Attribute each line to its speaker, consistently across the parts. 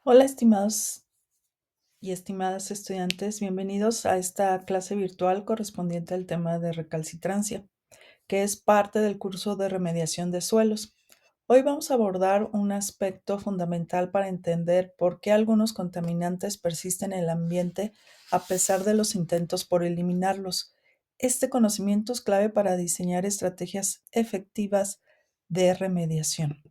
Speaker 1: Hola, estimados y estimadas estudiantes, bienvenidos a esta clase virtual correspondiente al tema de recalcitrancia, que es parte del curso de remediación de suelos. Hoy vamos a abordar un aspecto fundamental para entender por qué algunos contaminantes persisten en el ambiente a pesar de los intentos por eliminarlos. Este conocimiento es clave para diseñar estrategias efectivas de remediación.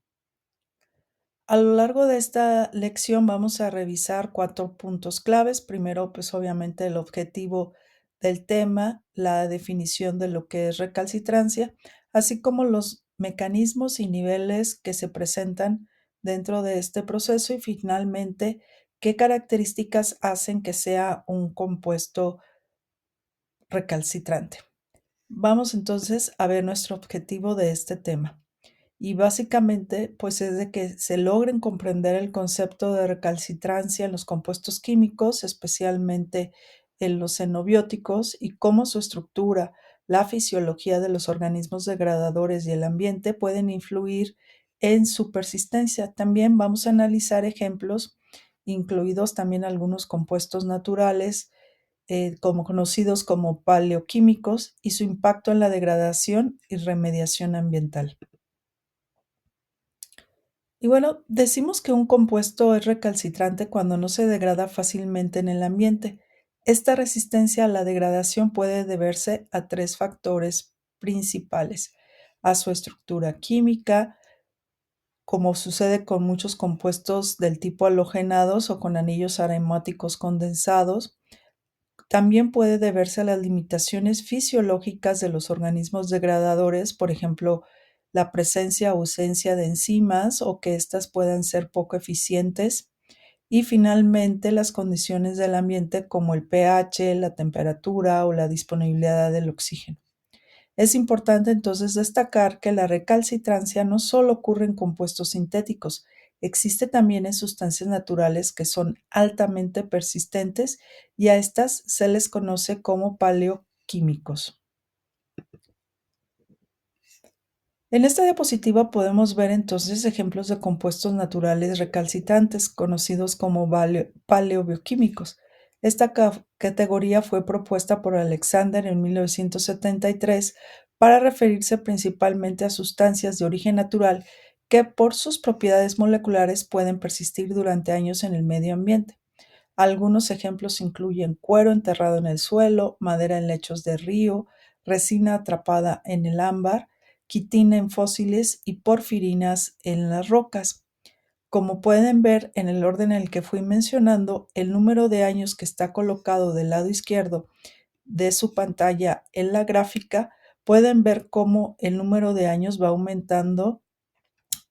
Speaker 1: A lo largo de esta lección vamos a revisar 4 puntos claves. Primero, pues obviamente el objetivo del tema, la definición de lo que es recalcitrancia, así como los mecanismos y niveles que se presentan dentro de este proceso y finalmente qué características hacen que sea un compuesto recalcitrante. Vamos entonces a ver nuestro objetivo de este tema. Y básicamente, pues es de que se logren comprender el concepto de recalcitrancia en los compuestos químicos, especialmente en los xenobióticos, y cómo su estructura, la fisiología de los organismos degradadores y el ambiente pueden influir en su persistencia. También vamos a analizar ejemplos, incluidos también algunos compuestos naturales, como conocidos como paleoquímicos, y su impacto en la degradación y remediación ambiental. Y bueno, decimos que un compuesto es recalcitrante cuando no se degrada fácilmente en el ambiente. Esta resistencia a la degradación puede deberse a 3 factores principales: a su estructura química, como sucede con muchos compuestos del tipo halogenados o con anillos aromáticos condensados. También puede deberse a las limitaciones fisiológicas de los organismos degradadores, por ejemplo, la presencia o ausencia de enzimas o que éstas puedan ser poco eficientes. Y finalmente, las condiciones del ambiente como el pH, la temperatura o la disponibilidad del oxígeno. Es importante entonces destacar que la recalcitrancia no solo ocurre en compuestos sintéticos, existe también en sustancias naturales que son altamente persistentes y a estas se les conoce como paleoquímicos. En esta diapositiva podemos ver entonces ejemplos de compuestos naturales recalcitrantes, conocidos como paleobioquímicos. Esta categoría fue propuesta por Alexander en 1973 para referirse principalmente a sustancias de origen natural que por sus propiedades moleculares pueden persistir durante años en el medio ambiente. Algunos ejemplos incluyen cuero enterrado en el suelo, madera en lechos de río, resina atrapada en el ámbar, quitina en fósiles y porfirinas en las rocas. Como pueden ver en el orden en el que fui mencionando, el número de años que está colocado del lado izquierdo de su pantalla en la gráfica, pueden ver cómo el número de años va aumentando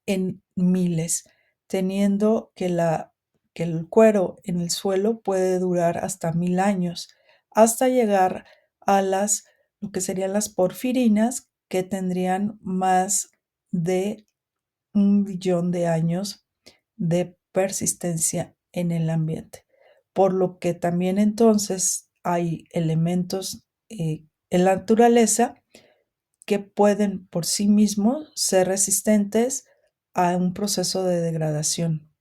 Speaker 1: en miles, teniendo que el cuero en el suelo puede durar hasta 1000 años, hasta llegar a lo que serían las porfirinas, que tendrían más de 1 billón de años de persistencia en el ambiente. Por lo que también entonces hay elementos en la naturaleza que pueden por sí mismos ser resistentes a un proceso de degradación.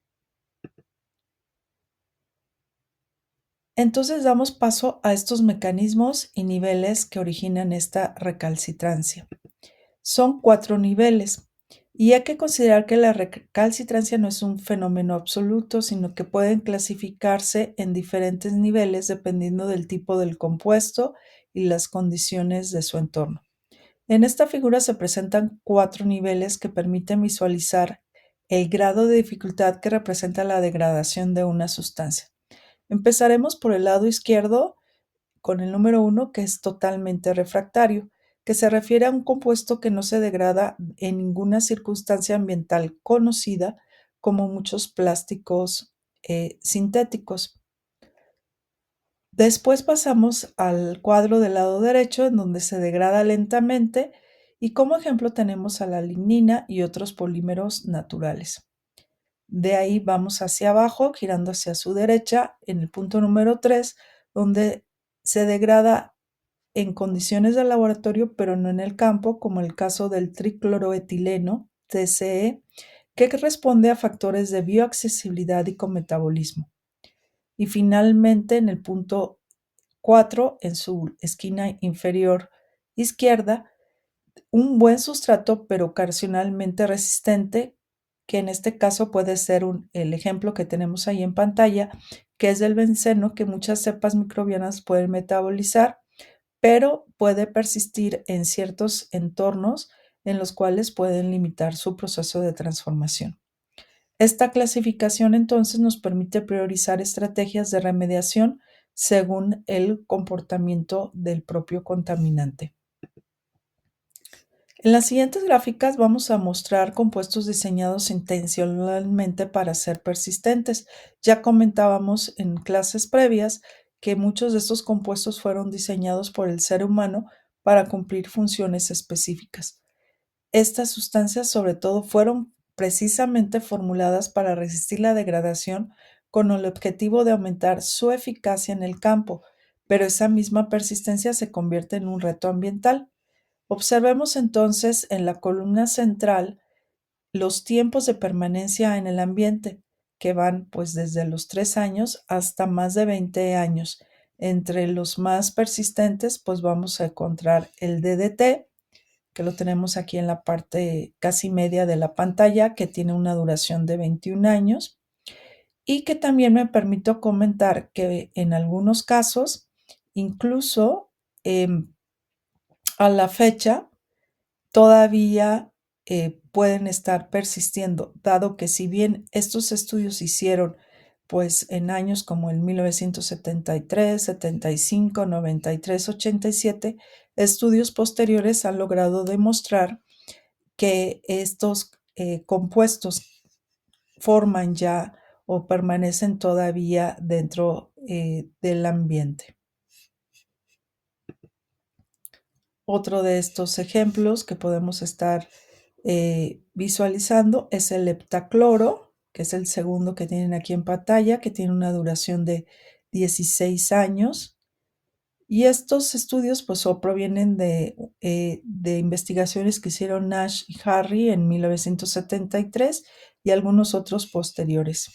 Speaker 1: Entonces damos paso a estos mecanismos y niveles que originan esta recalcitrancia. Son 4 niveles y hay que considerar que la recalcitrancia no es un fenómeno absoluto, sino que pueden clasificarse en diferentes niveles dependiendo del tipo del compuesto y las condiciones de su entorno. En esta figura se presentan 4 niveles que permiten visualizar el grado de dificultad que representa la degradación de una sustancia. Empezaremos por el lado izquierdo con el número 1, que es totalmente refractario, que se refiere a un compuesto que no se degrada en ninguna circunstancia ambiental conocida, como muchos plásticos sintéticos. Después pasamos al cuadro del lado derecho, en donde se degrada lentamente, y como ejemplo tenemos a la lignina y otros polímeros naturales. De ahí vamos hacia abajo, girando hacia su derecha, en el punto número 3, donde se degrada en condiciones de laboratorio, pero no en el campo, como el caso del tricloroetileno, TCE, que responde a factores de bioaccesibilidad y cometabolismo. Y finalmente, en el punto 4, en su esquina inferior izquierda, un buen sustrato, pero ocasionalmente resistente, que en este caso puede ser el ejemplo que tenemos ahí en pantalla, que es del benceno, que muchas cepas microbianas pueden metabolizar, pero puede persistir en ciertos entornos en los cuales pueden limitar su proceso de transformación. Esta clasificación entonces nos permite priorizar estrategias de remediación según el comportamiento del propio contaminante. En las siguientes gráficas vamos a mostrar compuestos diseñados intencionalmente para ser persistentes. Ya comentábamos en clases previas que muchos de estos compuestos fueron diseñados por el ser humano para cumplir funciones específicas. Estas sustancias sobre todo fueron precisamente formuladas para resistir la degradación con el objetivo de aumentar su eficacia en el campo, pero esa misma persistencia se convierte en un reto ambiental. Observemos entonces en la columna central los tiempos de permanencia en el ambiente, que van pues desde los 3 años hasta más de 20 años. Entre los más persistentes pues vamos a encontrar el DDT, que lo tenemos aquí en la parte casi media de la pantalla, que tiene una duración de 21 años y que también me permito comentar que en algunos casos, incluso a la fecha, todavía pueden estar persistiendo, dado que si bien estos estudios se hicieron pues en años como el 1973, 75, 93, 87, estudios posteriores han logrado demostrar que estos compuestos forman ya o permanecen todavía dentro del ambiente. Otro de estos ejemplos que podemos estar visualizando es el heptacloro, que es el segundo que tienen aquí en pantalla, que tiene una duración de 16 años. Y estos estudios pues provienen de investigaciones que hicieron Nash y Harry en 1973 y algunos otros posteriores.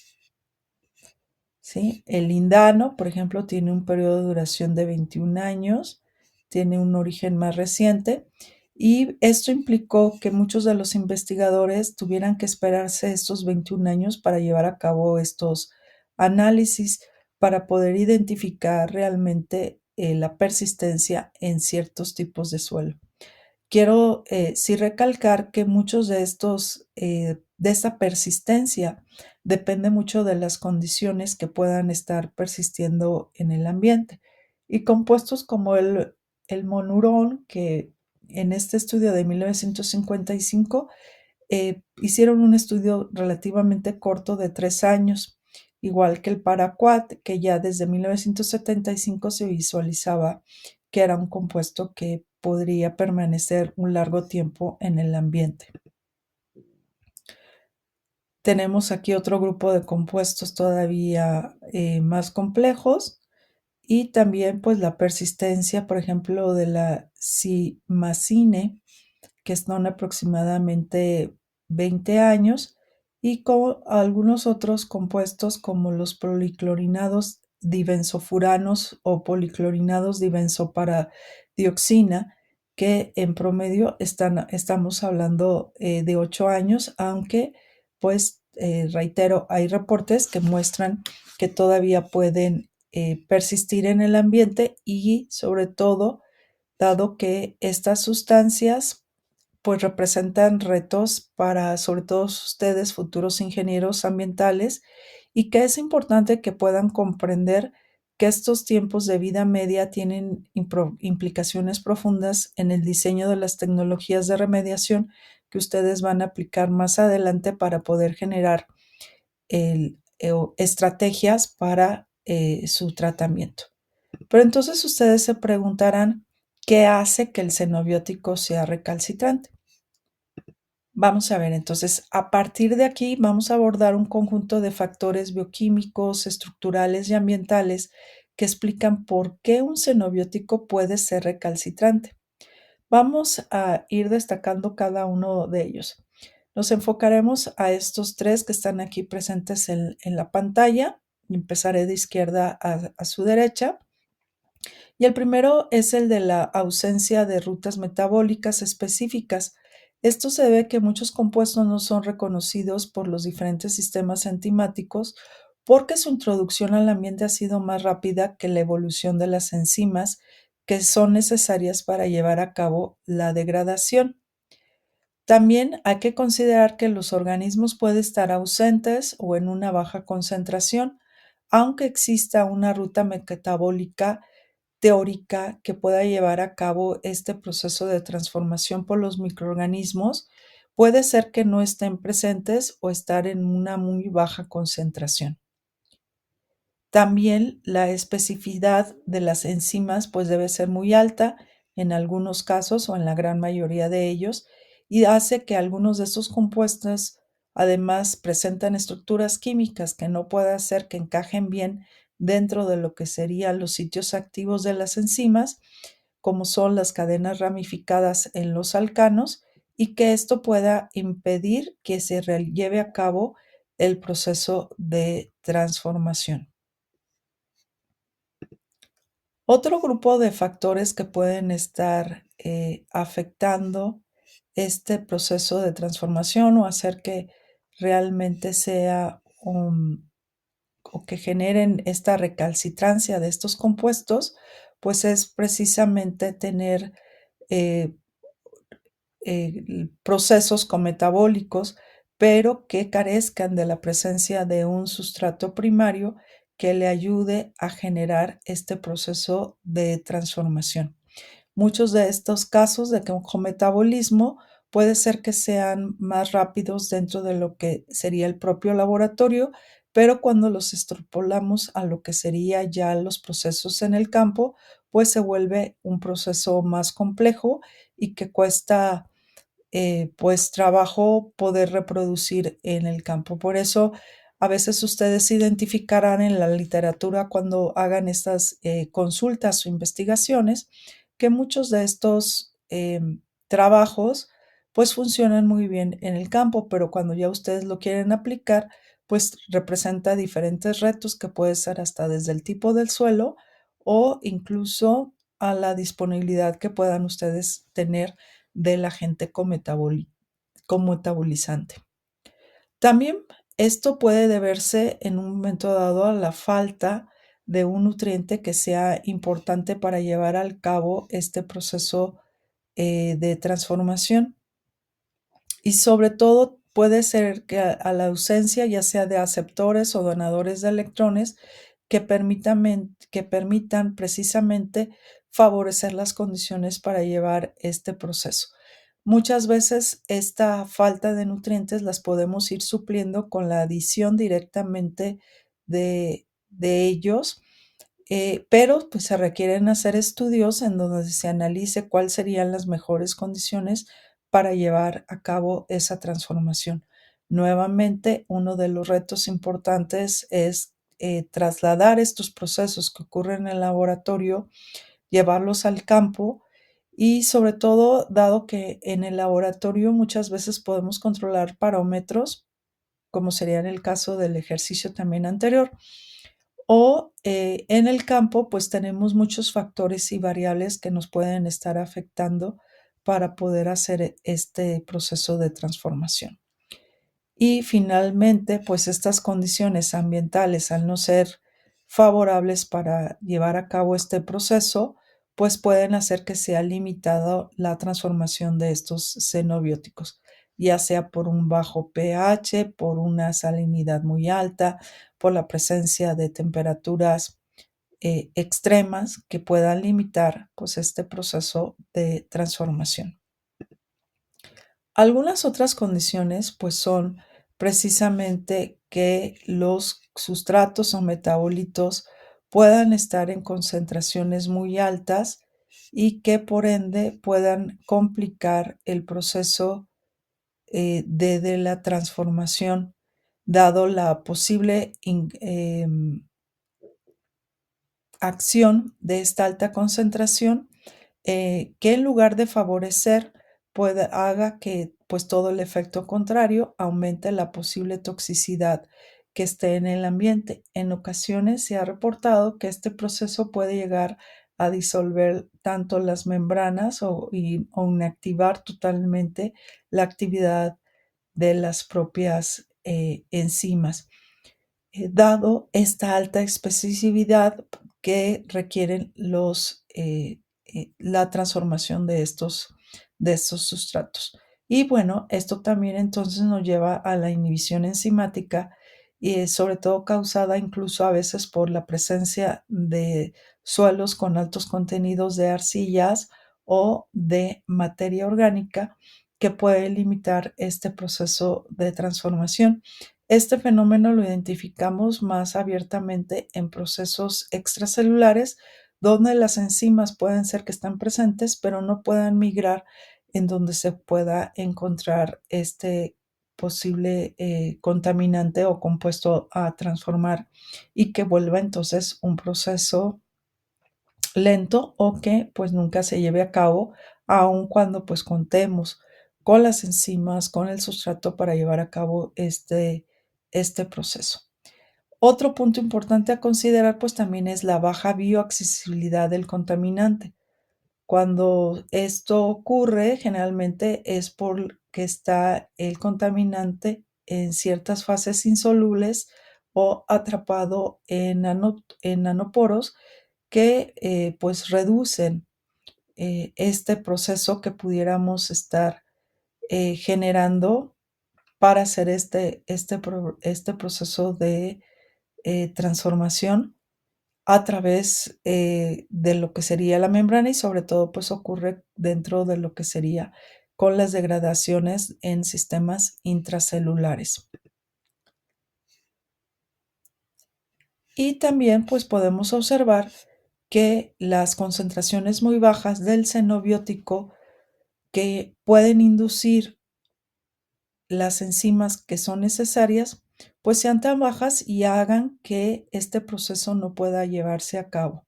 Speaker 1: ¿Sí? El lindano, por ejemplo, tiene un periodo de duración de 21 años, tiene un origen más reciente y esto implicó que muchos de los investigadores tuvieran que esperarse estos 21 años para llevar a cabo estos análisis para poder identificar realmente la persistencia en ciertos tipos de suelo. Quiero sí recalcar que muchos de de esta persistencia depende mucho de las condiciones que puedan estar persistiendo en el ambiente. Y compuestos como el monurón, que en este estudio de 1955 hicieron un estudio relativamente corto de 3 años, igual que el paraquat, que ya desde 1975 se visualizaba que era un compuesto que podría permanecer un largo tiempo en el ambiente. Tenemos aquí otro grupo de compuestos todavía más complejos y también pues la persistencia, por ejemplo, de la cimacine, que están aproximadamente 20 años, y con algunos otros compuestos como los policlorinados dibenzofuranos o policlorinados dibenzoparadioxina, que en promedio estamos hablando de 8 años, aunque pues reitero, hay reportes que muestran que todavía pueden persistir en el ambiente y sobre todo, dado que estas sustancias pues representan retos para sobre todo ustedes, futuros ingenieros ambientales, y que es importante que puedan comprender que estos tiempos de vida media tienen implicaciones profundas en el diseño de las tecnologías de remediación que ustedes van a aplicar más adelante para poder generar estrategias para su tratamiento. Pero entonces ustedes se preguntarán, ¿qué hace que el xenobiótico sea recalcitrante? Vamos a ver, entonces, a partir de aquí vamos a abordar un conjunto de factores bioquímicos, estructurales y ambientales que explican por qué un xenobiótico puede ser recalcitrante. Vamos a ir destacando cada uno de ellos. Nos enfocaremos a estos tres que están aquí presentes en la pantalla. Empezaré de izquierda a su derecha. Y el primero es el de la ausencia de rutas metabólicas específicas. Esto se debe a que muchos compuestos no son reconocidos por los diferentes sistemas enzimáticos porque su introducción al ambiente ha sido más rápida que la evolución de las enzimas que son necesarias para llevar a cabo la degradación. También hay que considerar que los organismos pueden estar ausentes o en una baja concentración, aunque exista una ruta metabólica teórica que pueda llevar a cabo este proceso de transformación por los microorganismos, puede ser que no estén presentes o estar en una muy baja concentración. También la especificidad de las enzimas pues debe ser muy alta en algunos casos o en la gran mayoría de ellos y hace que algunos de estos compuestos además presentan estructuras químicas que no puede hacer que encajen bien dentro de lo que serían los sitios activos de las enzimas, como son las cadenas ramificadas en los alcanos, y que esto pueda impedir que se lleve a cabo el proceso de transformación. Otro grupo de factores que pueden estar afectando este proceso de transformación o hacer que realmente sea o que generen esta recalcitrancia de estos compuestos, pues es precisamente tener eh, procesos cometabólicos, pero que carezcan de la presencia de un sustrato primario que le ayude a generar este proceso de transformación. Muchos de estos casos de cometabolismo puede ser que sean más rápidos dentro de lo que sería el propio laboratorio, pero cuando los extrapolamos a lo que sería ya los procesos en el campo, pues se vuelve un proceso más complejo y que cuesta pues trabajo poder reproducir en el campo. Por eso a veces ustedes identificarán en la literatura cuando hagan estas consultas o investigaciones que muchos de estos trabajos pues funcionan muy bien en el campo, pero cuando ya ustedes lo quieren aplicar, pues representa diferentes retos que puede ser hasta desde el tipo del suelo o incluso a la disponibilidad que puedan ustedes tener del agente cometabolizante. También esto puede deberse en un momento dado a la falta de un nutriente que sea importante para llevar al cabo este proceso de transformación. Y sobre todo puede ser que a la ausencia ya sea de aceptores o donadores de electrones que permitan precisamente favorecer las condiciones para llevar este proceso. Muchas veces esta falta de nutrientes las podemos ir supliendo con la adición directamente de ellos, pero pues se requieren hacer estudios en donde se analice cuáles serían las mejores condiciones para llevar a cabo esa transformación. Nuevamente, uno de los retos importantes es trasladar estos procesos que ocurren en el laboratorio, llevarlos al campo y sobre todo, dado que en el laboratorio muchas veces podemos controlar parámetros, como sería en el caso del ejercicio también anterior, o en el campo, pues tenemos muchos factores y variables que nos pueden estar afectando para poder hacer este proceso de transformación. Y finalmente, pues estas condiciones ambientales, al no ser favorables para llevar a cabo este proceso, pues pueden hacer que sea limitado la transformación de estos xenobióticos, ya sea por un bajo pH, por una salinidad muy alta, por la presencia de temperaturas extremas que puedan limitar pues este proceso de transformación. Algunas otras condiciones pues son precisamente que los sustratos o metabolitos puedan estar en concentraciones muy altas y que por ende puedan complicar el proceso de la transformación, dado la posible acción de esta alta concentración, que en lugar de favorecer, haga que pues todo el efecto contrario aumente la posible toxicidad que esté en el ambiente. En ocasiones se ha reportado que este proceso puede llegar a disolver tanto las membranas o inactivar totalmente la actividad de las propias enzimas, dado esta alta especificidad que requieren la transformación de estos sustratos. Y bueno, esto también entonces nos lleva a la inhibición enzimática, y sobre todo causada incluso a veces por la presencia de suelos con altos contenidos de arcillas o de materia orgánica que puede limitar este proceso de transformación. Este fenómeno lo identificamos más abiertamente en procesos extracelulares, donde las enzimas pueden ser que están presentes, pero no puedan migrar en donde se pueda encontrar este posible contaminante o compuesto a transformar, y que vuelva entonces un proceso lento o que pues nunca se lleve a cabo, aun cuando pues contemos con las enzimas, con el sustrato para llevar a cabo este proceso. Otro punto importante a considerar pues también es la baja bioaccesibilidad del contaminante. Cuando esto ocurre, generalmente es porque está el contaminante en ciertas fases insolubles o atrapado en nanoporos que pues reducen este proceso que pudiéramos estar generando para hacer este proceso de transformación a través de lo que sería la membrana, y sobre todo pues ocurre dentro de lo que sería con las degradaciones en sistemas intracelulares. Y también pues podemos observar que las concentraciones muy bajas del xenobiótico que pueden inducir las enzimas que son necesarias, pues sean tan bajas y hagan que este proceso no pueda llevarse a cabo.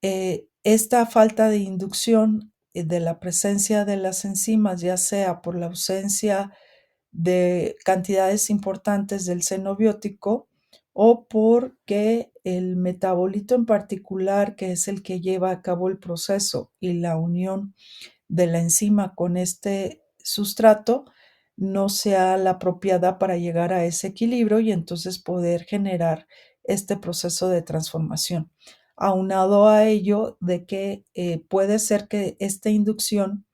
Speaker 1: Esta falta de inducción de la presencia de las enzimas, ya sea por la ausencia de cantidades importantes del xenobiótico o porque el metabolito en particular, que es el que lleva a cabo el proceso y la unión de la enzima con este sustrato, no sea la apropiada para llegar a ese equilibrio y entonces poder generar este proceso de transformación. Aunado a ello de que puede ser que esta inducción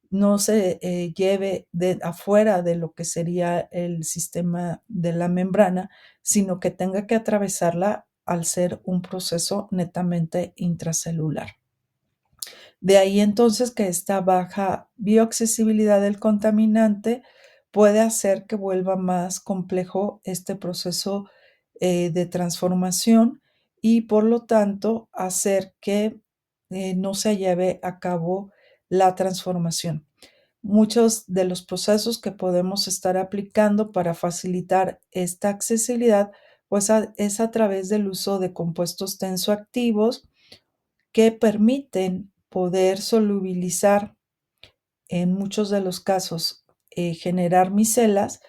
Speaker 1: no se lleve de afuera de lo que sería el sistema de la membrana, sino que tenga que atravesarla al ser un proceso netamente intracelular. De ahí entonces que esta baja bioaccesibilidad del contaminante puede hacer que vuelva más complejo este proceso de transformación, y por lo tanto hacer que no se lleve a cabo la transformación. Muchos de los procesos que podemos estar aplicando para facilitar esta accesibilidad pues es a través del uso de compuestos tensoactivos que permiten poder solubilizar, en muchos de los casos, generar micelas,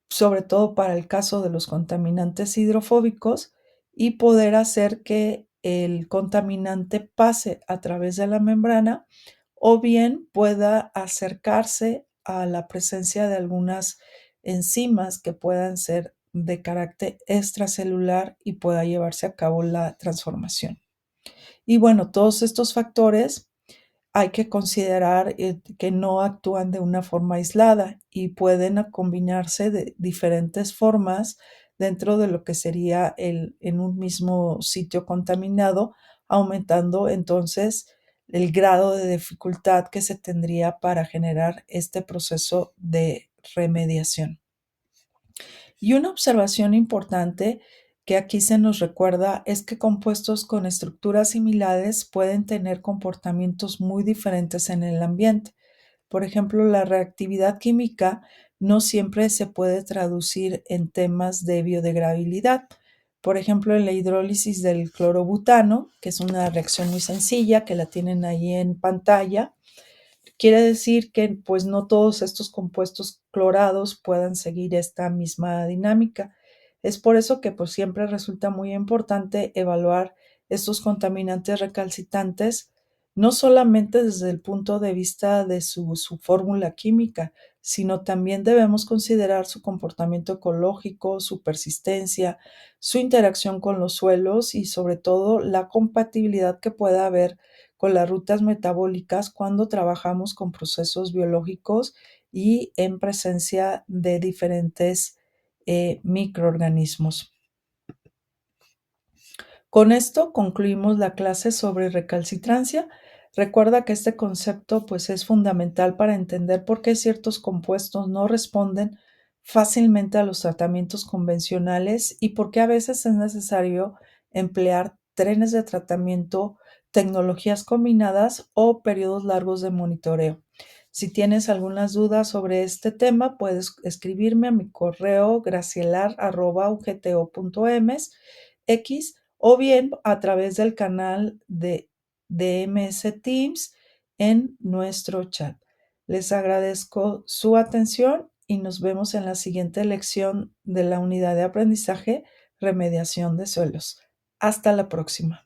Speaker 1: sobre todo para el caso de los contaminantes hidrofóbicos, y poder hacer que el contaminante pase a través de la membrana o bien pueda acercarse a la presencia de algunas enzimas que puedan ser de carácter extracelular y pueda llevarse a cabo la transformación. Y bueno, todos estos factores hay que considerar que no actúan de una forma aislada y pueden combinarse de diferentes formas dentro de lo que sería en un mismo sitio contaminado, aumentando entonces el grado de dificultad que se tendría para generar este proceso de remediación. Y una observación importante que aquí se nos recuerda es que compuestos con estructuras similares pueden tener comportamientos muy diferentes en el ambiente. Por ejemplo, la reactividad química no siempre se puede traducir en temas de biodegradabilidad. Por ejemplo, en la hidrólisis del clorobutano, que es una reacción muy sencilla, que la tienen ahí en pantalla, Quiere decir que pues no todos estos compuestos clorados puedan seguir esta misma dinámica. Es por eso que pues siempre resulta muy importante evaluar estos contaminantes recalcitrantes no solamente desde el punto de vista de su fórmula química, sino también debemos considerar su comportamiento ecológico, su persistencia, su interacción con los suelos y sobre todo la compatibilidad que pueda haber con las rutas metabólicas cuando trabajamos con procesos biológicos y en presencia de diferentes microorganismos. Con esto concluimos la clase sobre recalcitrancia. Recuerda que este concepto pues, es fundamental para entender por qué ciertos compuestos no responden fácilmente a los tratamientos convencionales y por qué a veces es necesario emplear trenes de tratamiento, tecnologías combinadas o periodos largos de monitoreo. Si tienes algunas dudas sobre este tema, puedes escribirme a mi correo gracielar@ugto.mx o bien a través del canal de MS Teams en nuestro chat. Les agradezco su atención y nos vemos en la siguiente lección de la unidad de aprendizaje Remediación de suelos. Hasta la próxima.